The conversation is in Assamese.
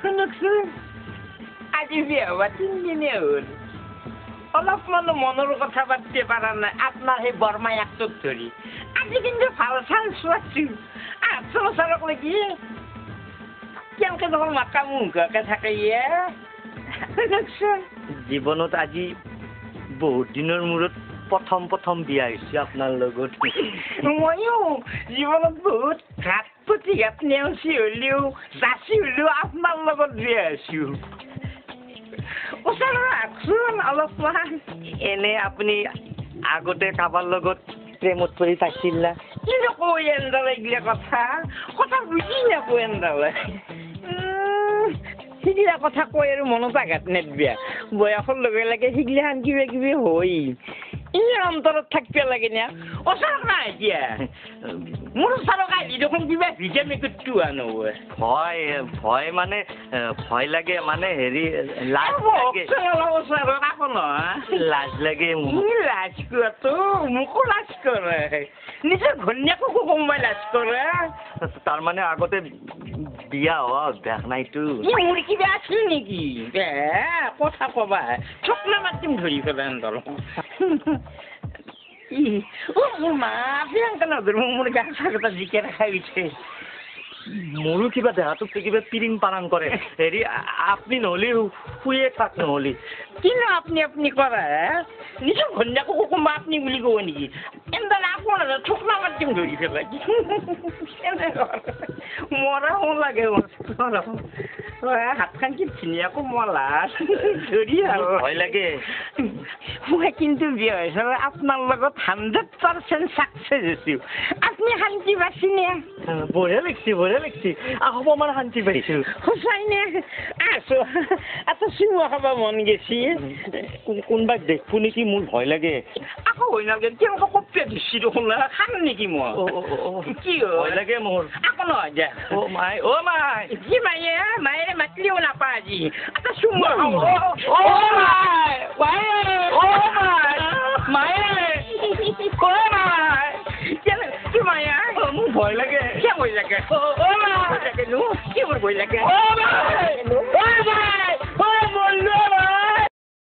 শুনকচোন আজি বিয়া হোৱা 3 দিনে হ'ল অলপমানো মনৰ কথা পাতিব পৰা নাই আপোনাৰ সেই বৰমায়াকটোক ধৰি আজি কিন্তু ভাল চাল চোৱাছো 8 বছৰক লাগি কেনেকে দেখোন মাকা মুখাকে থাকে শুনকচোন জীৱনত আজি বহুত দিনৰ মূৰত প্ৰথম বিয়া হৈছে আপোনাৰ লগত ময়ো জীৱনত বহুত ঘাট প্ৰতিঘাত নেওচি হ'লেও যাচি হ'লেও আপোনাৰ লগত বিয়া হৈছো ওচৰত আহকচোন অলপমান এনে আপুনি আগতে কাৰোবাৰ লগত প্ৰেমত পৰি থাকিছিল না কিন্তু কৈ এনডালে এইগিলা কথা বুজি নাপায় এনডালে সিগিলা কথা কৈ আৰু মনত আঘাত নেদবিয়া বয়সৰ লগে লগে সিগিলাখান কিবা কিবি হৈ অন্তৰত থাকিব লাগে না ওচৰত নাই এতিয়া মোৰ ওচৰত আহিলি দেখোন কিবা ভিজা মেকুটটো আনো ভয় মানে ভয় লাগে মানে হেৰি লাজ লাগে ওচৰত আকৌ নহয় লাজ লাগে লাজ কৰাটো মোকো লাজ কৰে নিজৰ ঘৈণীয়েককো কোনোবাই লাজ কৰে তাৰমানে আগতে বিয়া হোৱা অভ্যাস নাইতো মোৰ কিবা আছিল নেকি কথা কবা চকলা মাতিম ধৰি পেলাই মোৰ মা প্ৰিয়ংকা নধৰ মোৰ গা চাগটা জিকেৰা খাই উঠে মোৰো কিবা দেহাটোক কিবা পিৰিং পাৰাং কৰে হেৰি আপুনি নহ'লে শুয়ে থাক নহ'লে কিন্তু আপুনি কৰা নিজৰ ঘৈণীয়েককো কোনোবা আপুনি বুলি ক'ব নেকি এনেদৰে আপোনাৰ চকলা মাতিম ধৰি পেলাই মৰা লাগে হাতখন কি ধুনীয়াকৈ মলা ধৰি আৰু ভয় লাগে মই কিন্তু বিয়া হৈছে আপোনাৰ লগত 100% চাকচেছ হৈছোঁ আপুনি শান্তি পাইছেনে বঢ়িয়া লাগছি অকণমান শান্তি পাইছোঁ সঁচাইনে আছোঁ এটা চুমা খাব মন গেছি কোনোবাক দেখো নেকি মোৰ ভয় লাগে আকৌ হৈ নালাগে কেনেকৈ কপে ধৰিছি দেখোন খাম নেকি মই কি ভয় লাগে মোৰ আকৌ নহয় দিয়া মাই কি মায়েৰে মাতিলেও নাপায় আজি এটা চুমা মোৰ ভয় লাগে কি ভয় লাগে কি ভয় লাগে